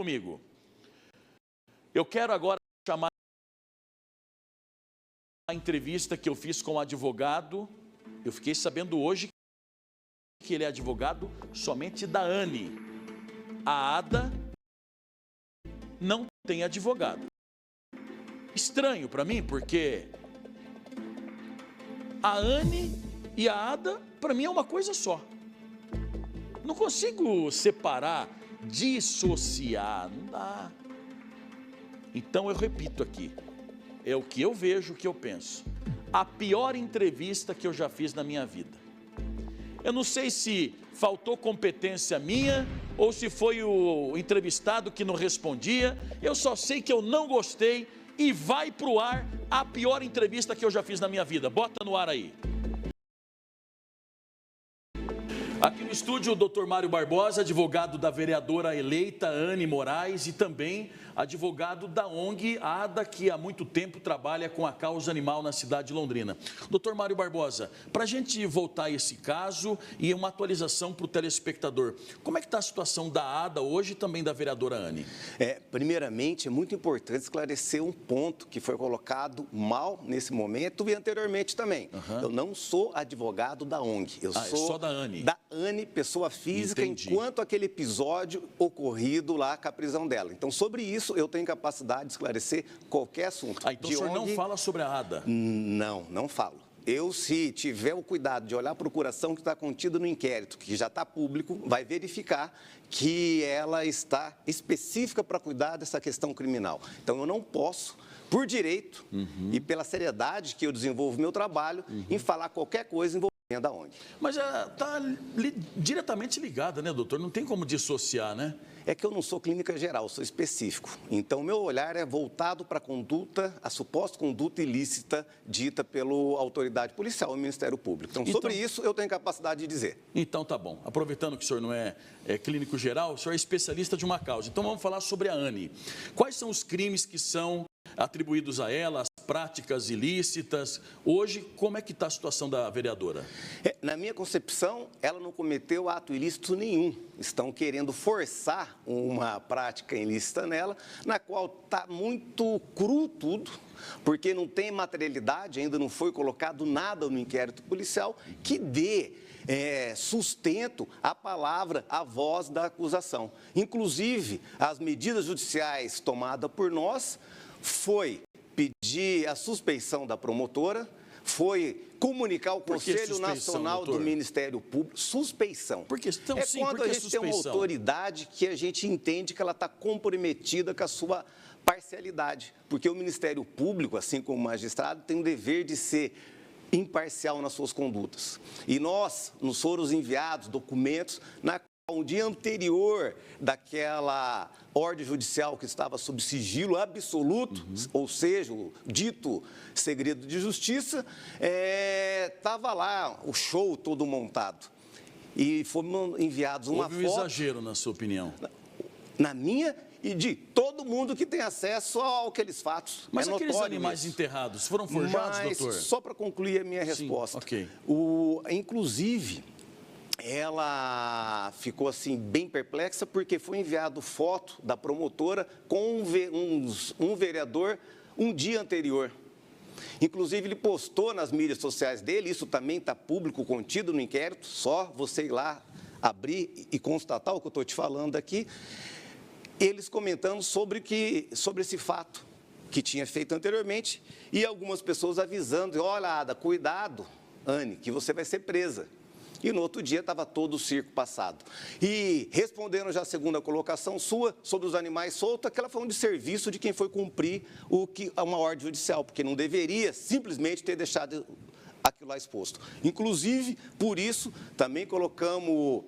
comigo. Eu quero agora chamar a entrevista que eu fiz com o advogado. Eu fiquei sabendo hoje que ele é advogado somente da ANE. A ADA não tem advogado. Estranho para mim, porque a ANE e a ADA, para mim, é uma coisa só. Não consigo separar, dissociar, não dá. Então eu repito aqui, é o que eu vejo, o que eu penso. A pior entrevista que eu já fiz na minha vida. Eu não sei se faltou competência minha ou se foi o entrevistado que não respondia. Eu só sei que eu não gostei e vai para o ar a pior entrevista que eu já fiz na minha vida. Bota no ar aí. Aqui no estúdio, o Dr. Mário Barbosa, advogado da vereadora eleita Anne Moraes e também advogado da ONG ADA, que há muito tempo trabalha com a causa animal na cidade de Londrina. Dr. Mário Barbosa, para a gente voltar a esse caso e uma atualização para o telespectador, como é que está a situação da ADA hoje e também da vereadora Anne? Primeiramente, é muito importante esclarecer um ponto que foi colocado mal nesse momento e anteriormente também. Eu não sou advogado da ONG, eu sou só da Anne. Da Anne, pessoa física, Entendi. Enquanto aquele episódio ocorrido lá com a prisão dela. Então, sobre isso, eu tenho capacidade de esclarecer qualquer assunto. Então o senhor não fala sobre a ADA? Não falo. Eu, se tiver o cuidado de olhar a procuração que está contida no inquérito, que já está público, vai verificar que ela está específica para cuidar dessa questão criminal. Então, eu não posso, por direito e pela seriedade que eu desenvolvo meu trabalho, em falar qualquer coisa envolvendo da ONG. Mas está diretamente ligada, né, doutor? Não tem como dissociar, né? É que eu não sou clínica geral, sou específico. Então, meu olhar é voltado para a conduta, a suposta conduta ilícita dita pela autoridade policial, o Ministério Público. Então, sobre isso, eu tenho capacidade de dizer. Então, tá bom. Aproveitando que o senhor não é clínico geral, o senhor é especialista de uma causa. Então, vamos falar sobre a Anne. Quais são os crimes que são atribuídos a ela, as práticas ilícitas? Hoje, como é que está a situação da vereadora? Na minha concepção, ela não cometeu ato ilícito nenhum. Estão querendo forçar uma prática ilícita nela, na qual está muito cru tudo, porque não tem materialidade, ainda não foi colocado nada no inquérito policial que dê sustento à palavra, à voz da acusação. Inclusive, as medidas judiciais tomadas por nós foi pedir a suspeição da promotora, foi comunicar ao Conselho Nacional do Ministério Público, suspeição. Porque então, quando a gente tem uma autoridade que a gente entende que ela está comprometida com a sua parcialidade, porque o Ministério Público, assim como o magistrado, tem o dever de ser imparcial nas suas condutas. E nós, nos foram enviados documentos na um dia anterior daquela ordem judicial que estava sob sigilo absoluto, ou seja, o dito segredo de justiça, estava lá o show todo montado. E foram enviados uma foto... Houve um exagero, na sua opinião? Na minha e de todo mundo que tem acesso àqueles fatos. Mas aqueles animais enterrados foram forjados, doutor? Só para concluir a minha resposta. Ok. Inclusive... ela ficou assim bem perplexa porque foi enviado foto da promotora com um vereador um dia anterior. Inclusive, ele postou nas mídias sociais dele, isso também está público, contido no inquérito, só você ir lá abrir e constatar o que eu estou te falando aqui, eles comentando sobre esse fato que tinha feito anteriormente e algumas pessoas avisando, olha, Ada, cuidado, Anne, que você vai ser presa. E no outro dia estava todo o circo passado. E respondendo já a segunda colocação sua, sobre os animais soltos, aquela foi um desserviço de quem foi cumprir uma ordem judicial, porque não deveria simplesmente ter deixado aquilo lá exposto. Inclusive, por isso, também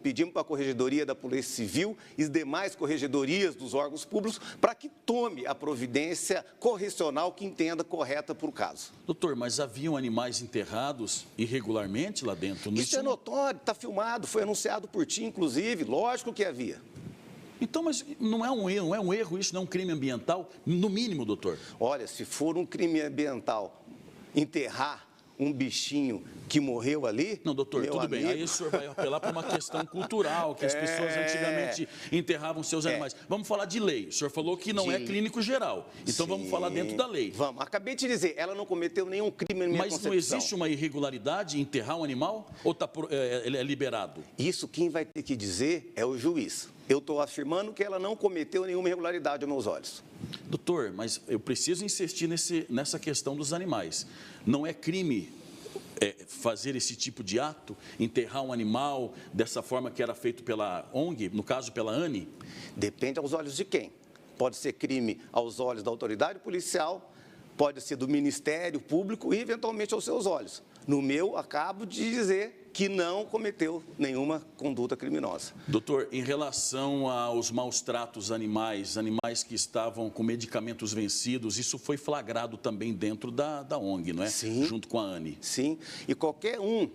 pedimos para a Corregedoria da Polícia Civil e as demais corregedorias dos órgãos públicos para que tome a providência correcional que entenda correta para o caso. Doutor, mas haviam animais enterrados irregularmente lá dentro? Isso é notório, está filmado, foi anunciado por ti, inclusive, lógico que havia. Então, mas não é um erro isso, não é um crime ambiental, no mínimo, doutor? Olha, se for um crime ambiental enterrar um bichinho que morreu ali... Não, doutor, tudo bem. Aí o senhor vai apelar para uma questão cultural, que as pessoas antigamente enterravam seus animais. Vamos falar de lei. O senhor falou que não é clínico geral. Então vamos falar dentro da lei. Vamos. Acabei de dizer, ela não cometeu nenhum crime na minha concepção. Mas não existe uma irregularidade em enterrar um animal? Ou ele é liberado? Isso quem vai ter que dizer é o juiz. Eu estou afirmando que ela não cometeu nenhuma irregularidade aos meus olhos. Doutor, mas eu preciso insistir nessa questão dos animais. Não é crime fazer esse tipo de ato, enterrar um animal dessa forma que era feito pela ONG, no caso pela ANI? Depende aos olhos de quem. Pode ser crime aos olhos da autoridade policial, pode ser do Ministério Público e, eventualmente, aos seus olhos. No meu, acabo de dizer que não cometeu nenhuma conduta criminosa. Doutor, em relação aos maus tratos animais que estavam com medicamentos vencidos, isso foi flagrado também dentro da ONG, não é? Sim. Junto com a ANI. Sim, e qualquer um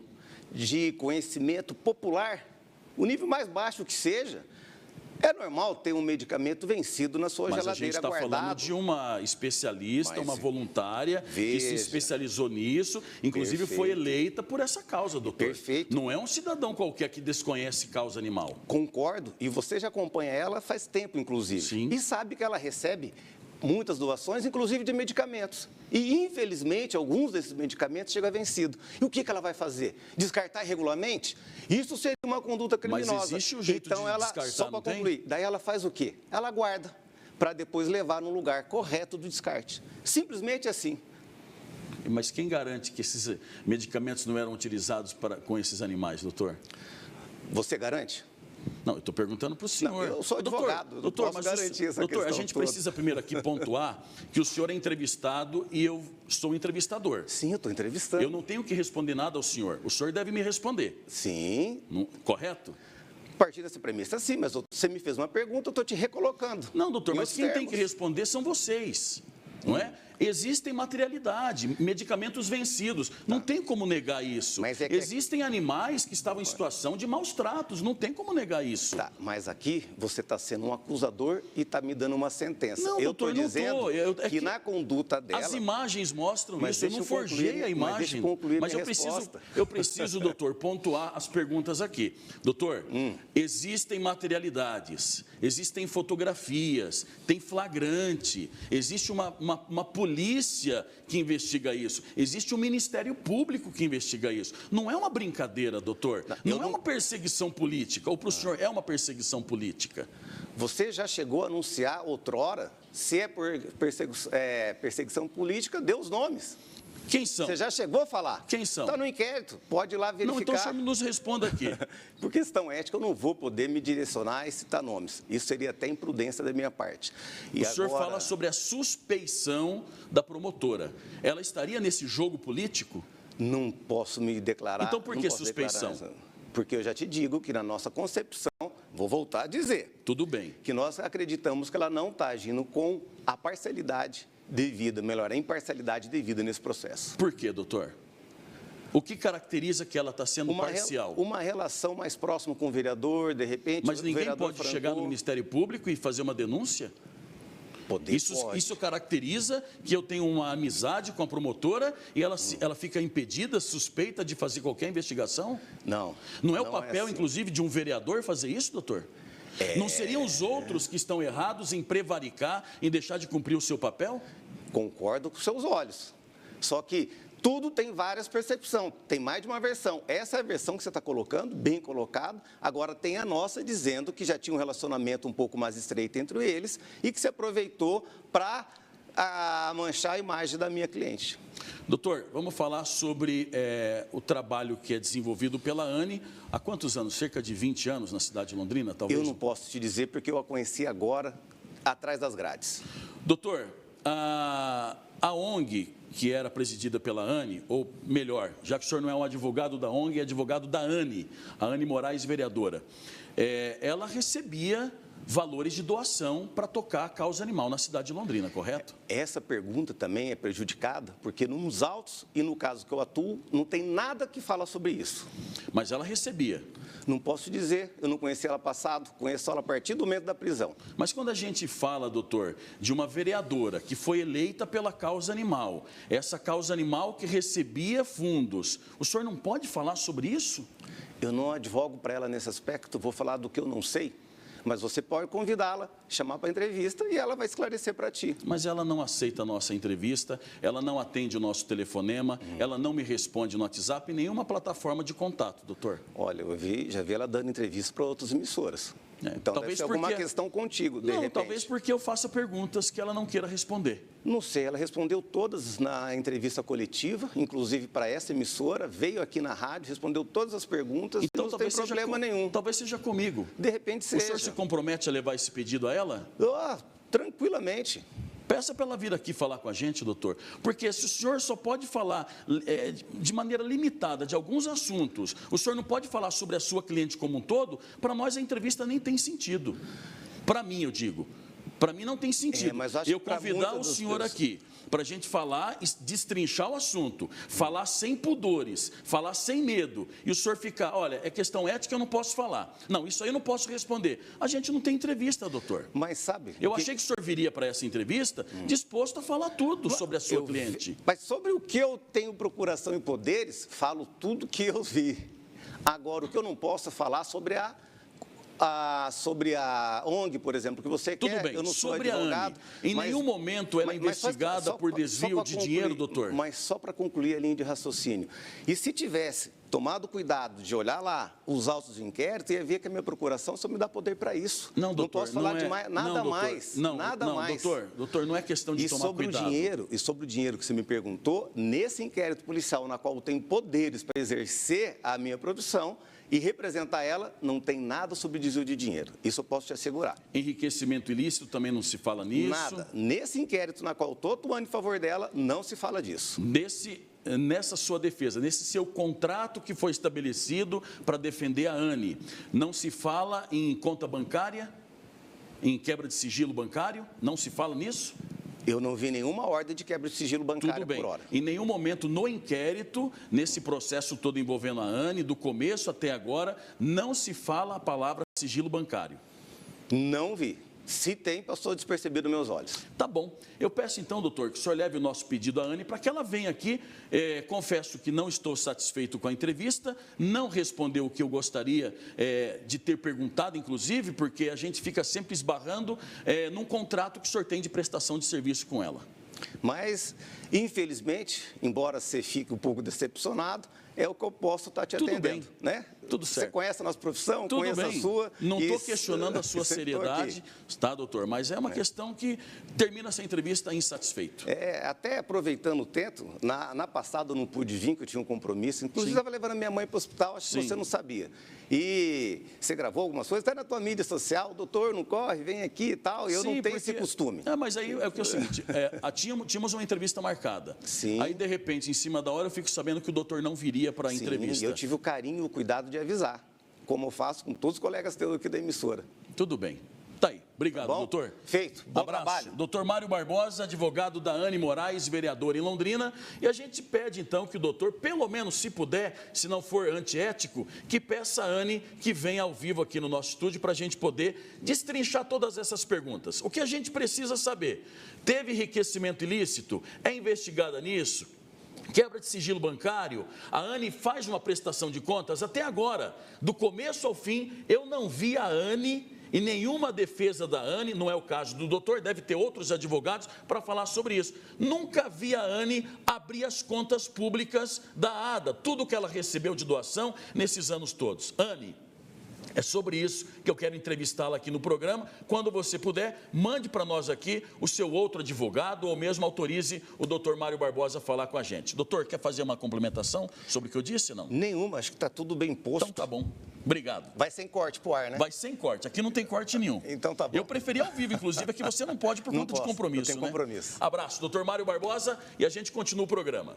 de conhecimento popular, o nível mais baixo que seja, é normal ter um medicamento vencido na sua geladeira guardado. Mas a gente está falando de uma especialista, uma voluntária, que se especializou nisso, inclusive foi eleita por essa causa, doutor. Perfeito. Não é um cidadão qualquer que desconhece causa animal. Concordo, e você já acompanha ela faz tempo, inclusive. Sim. E sabe que ela recebe muitas doações, inclusive de medicamentos. E, infelizmente, alguns desses medicamentos chegam a vencido. E o que ela vai fazer? Descartar irregularmente? Isso seria uma conduta criminosa. Mas existe o jeito de descartar, só para concluir, daí ela faz o quê? Ela guarda, para depois levar no lugar correto do descarte. Simplesmente assim. Mas quem garante que esses medicamentos não eram utilizados com esses animais, doutor? Você garante? Não, eu estou perguntando para o senhor. Não, eu sou advogado, doutor, posso garantir essa questão a gente precisa primeiro aqui pontuar que o senhor é entrevistado e eu sou entrevistador. Sim, eu estou entrevistando. Eu não tenho que responder nada ao senhor. O senhor deve me responder. Sim. Correto? A partir dessa premissa, sim, mas você me fez uma pergunta, eu estou te recolocando. Não, doutor, mas quem tem que responder são vocês, não é? Existem materialidade, medicamentos vencidos. Não tem como negar isso. Mas existem animais que estavam em situação de maus tratos. Não tem como negar isso. Tá, mas aqui você está sendo um acusador e está me dando uma sentença. Não, eu estou dizendo que na conduta dela... As imagens mostram isso. Eu não forjei a imagem. Mas eu preciso, doutor, pontuar as perguntas aqui. Doutor, existem materialidades, existem fotografias, tem flagrante, existe uma polícia que investiga isso. Existe um Ministério Público que investiga isso. Não é uma brincadeira, doutor. Não é uma perseguição política. Ou para o senhor é uma perseguição política? Você já chegou a anunciar outrora, se é por perseguição política, dê os nomes. Quem são? Você já chegou a falar? Quem são? Está no inquérito, pode ir lá verificar. Não, então o senhor nos responda aqui. Por questão ética, eu não vou poder me direcionar e citar nomes. Isso seria até imprudência da minha parte. O senhor fala sobre a suspeição da promotora. Ela estaria nesse jogo político? Não posso me declarar. Então por que suspeição? Porque eu já te digo que na nossa concepção, vou voltar a dizer. Tudo bem. Que nós acreditamos que ela não está agindo com a parcialidade devida, melhor, a imparcialidade devida nesse processo. Por quê, doutor? O que caracteriza que ela está sendo parcial? Uma relação mais próxima com o vereador, de repente... Mas ninguém pode chegar no Ministério Público e fazer uma denúncia? Isso caracteriza que eu tenho uma amizade com a promotora e ela fica impedida, suspeita de fazer qualquer investigação? Não. Não é o papel, inclusive, de um vereador fazer isso, doutor? Não seriam os outros que estão errados em prevaricar, em deixar de cumprir o seu papel? Concordo com seus olhos. Só que tudo tem várias percepções, tem mais de uma versão. Essa é a versão que você está colocando, bem colocado. Agora tem a nossa dizendo que já tinha um relacionamento um pouco mais estreito entre eles e que se aproveitou para manchar a imagem da minha cliente. Doutor, vamos falar sobre o trabalho que é desenvolvido pela ANI. Há quantos anos? Cerca de 20 anos na cidade de Londrina, talvez? Eu não posso te dizer porque eu a conheci agora, atrás das grades. Doutor, a ONG, que era presidida pela ANI, ou melhor, já que o senhor não é um advogado da ONG, é advogado da ANI, a ANI Moraes, vereadora, ela recebia valores de doação para tocar a causa animal na cidade de Londrina, correto? Essa pergunta também é prejudicada, porque nos autos e no caso que eu atuo, não tem nada que fala sobre isso. Mas ela recebia. Não posso dizer, eu não conheci ela passado, conheço ela a partir do momento da prisão. Mas quando a gente fala, doutor, de uma vereadora que foi eleita pela causa animal, essa causa animal que recebia fundos, o senhor não pode falar sobre isso? Eu não advogo para ela nesse aspecto, vou falar do que eu não sei. Mas você pode convidá-la, chamar para entrevista e ela vai esclarecer para ti. Mas ela não aceita a nossa entrevista, ela não atende o nosso telefonema, ela não me responde no WhatsApp em nenhuma plataforma de contato, doutor. Olha, já vi ela dando entrevista para outras emissoras. Então, deve ser alguma questão contigo, de repente. Talvez porque eu faça perguntas que ela não queira responder. Não sei, ela respondeu todas na entrevista coletiva, inclusive para essa emissora, veio aqui na rádio, respondeu todas as perguntas, então, não tem problema nenhum. Talvez seja comigo. De repente seja. O senhor se compromete a levar esse pedido a ela? Tranquilamente. Peça para ela vir aqui falar com a gente, doutor, porque se o senhor só pode falar de maneira limitada de alguns assuntos, o senhor não pode falar sobre a sua cliente como um todo, para nós a entrevista nem tem sentido. Para mim, eu digo. Para mim não tem sentido eu convidar o senhor aqui para a gente falar, destrinchar o assunto, falar sem pudores, falar sem medo, e o senhor ficar, olha, é questão ética, eu não posso falar. Não, isso aí eu não posso responder. A gente não tem entrevista, doutor. Mas sabe... Eu achei que o senhor viria para essa entrevista disposto a falar tudo sobre a sua cliente. Mas sobre o que eu tenho procuração e poderes, falo tudo que eu vi. Agora, o que eu não posso falar sobre sobre a ONG, por exemplo, que você quer. Tudo bem, eu não sou sobre advogado. A ANE, em nenhum momento ela é investigada por desvio de dinheiro, doutor? Mas só para concluir a linha de raciocínio. E se tivesse tomado cuidado de olhar lá os autos de inquérito, ia ver que a minha procuração só me dá poder para isso. Não, doutor, não posso falar de nada mais. Nada mais. Doutor, não é questão de tomar cuidado. E sobre o dinheiro que você me perguntou, nesse inquérito policial, na qual eu tenho poderes para exercer a minha profissão, e representar ela, não tem nada sobre desvio de dinheiro. Isso eu posso te assegurar. Enriquecimento ilícito também não se fala nisso? Nada. Nesse inquérito na qual eu estou atuando em favor dela, não se fala disso. Nessa sua defesa, nesse seu contrato que foi estabelecido para defender a ANE, não se fala em conta bancária, em quebra de sigilo bancário? Não se fala nisso? Eu não vi nenhuma ordem de quebra de sigilo bancário por hora. Em nenhum momento no inquérito, nesse processo todo envolvendo a ANE, do começo até agora, não se fala a palavra sigilo bancário? Não vi. Se tem, passou despercebido nos meus olhos. Tá bom. Eu peço então, doutor, que o senhor leve o nosso pedido à ANE para que ela venha aqui. Confesso que não estou satisfeito com a entrevista, não respondeu o que eu gostaria de ter perguntado, inclusive, porque a gente fica sempre esbarrando num contrato que o senhor tem de prestação de serviço com ela. Mas, infelizmente, embora você fique um pouco decepcionado, é o que eu posso estar te atendendo. Bem. Né? Tudo certo. Você conhece a nossa profissão, Tudo conhece bem. a sua. Não estou questionando a sua seriedade, tá, doutor? Mas é uma questão que termina essa entrevista insatisfeito. Até aproveitando o tempo, na passada eu não pude vir, que eu tinha um compromisso. Inclusive, estava levando a minha mãe para o hospital, acho que você não sabia. E você gravou algumas coisas, até na tua mídia social, doutor, não corre, vem aqui e tal, e eu não tenho esse costume. Mas aí é o que é o seguinte, tínhamos uma entrevista marcada. Sim. Aí, de repente, em cima da hora, eu fico sabendo que o doutor não viria para a entrevista. E eu tive o carinho e o cuidado de avisar, como eu faço com todos os colegas teus aqui da emissora. Tudo bem. Tá aí. Obrigado, bom? doutor. Feito. Bom abraço. Trabalho. Doutor Mário Barbosa, advogado da ANE Moraes, vereador em Londrina. E a gente pede, então, que o doutor, pelo menos se puder, se não for antiético, que peça a ANE que venha ao vivo aqui no nosso estúdio para a gente poder destrinchar todas essas perguntas. O que a gente precisa saber? Teve enriquecimento ilícito? É investigada nisso? Quebra de sigilo bancário? A ANE faz uma prestação de contas? Até agora, do começo ao fim, eu não vi a ANE e nenhuma defesa da ANE, não é o caso do doutor, deve ter outros advogados para falar sobre isso. Nunca vi a ANE abrir as contas públicas da ADA, tudo que ela recebeu de doação nesses anos todos. ANE, é sobre isso que eu quero entrevistá-la aqui no programa. Quando você puder, mande para nós aqui o seu outro advogado ou mesmo autorize o doutor Mário Barbosa a falar com a gente. Doutor, quer fazer uma complementação sobre o que eu disse, não? Nenhuma, acho que está tudo bem posto. Então tá bom. Obrigado. Vai sem corte pro ar, né? Vai sem corte. Aqui não tem corte nenhum. Então tá bom. Eu preferi ao vivo, inclusive, é que você não pode por conta de compromisso. Eu tenho compromisso. Abraço, doutor Mário Barbosa, e a gente continua o programa.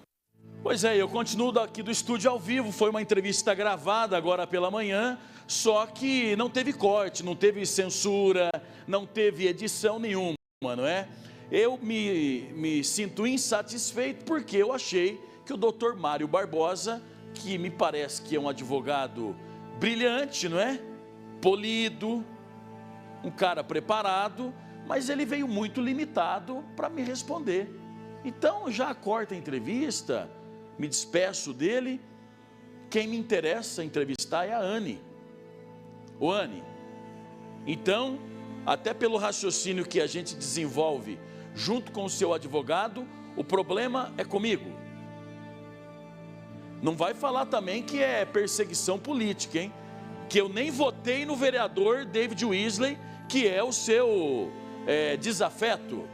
Pois é, eu continuo daqui do estúdio ao vivo, foi uma entrevista gravada agora pela manhã, só que não teve corte, não teve censura, não teve edição nenhuma, não é? Eu me sinto insatisfeito porque eu achei que o doutor Mário Barbosa, que me parece que é um advogado brilhante, não é? Polido, um cara preparado, mas ele veio muito limitado para me responder. Então já corta a entrevista, me despeço dele. Quem me interessa entrevistar é a Anne. Ô Anne, então, até pelo raciocínio que a gente desenvolve junto com o seu advogado, o problema é comigo. Não vai falar também que é perseguição política, hein? Que eu nem votei no vereador David Weasley, que é o seu desafeto.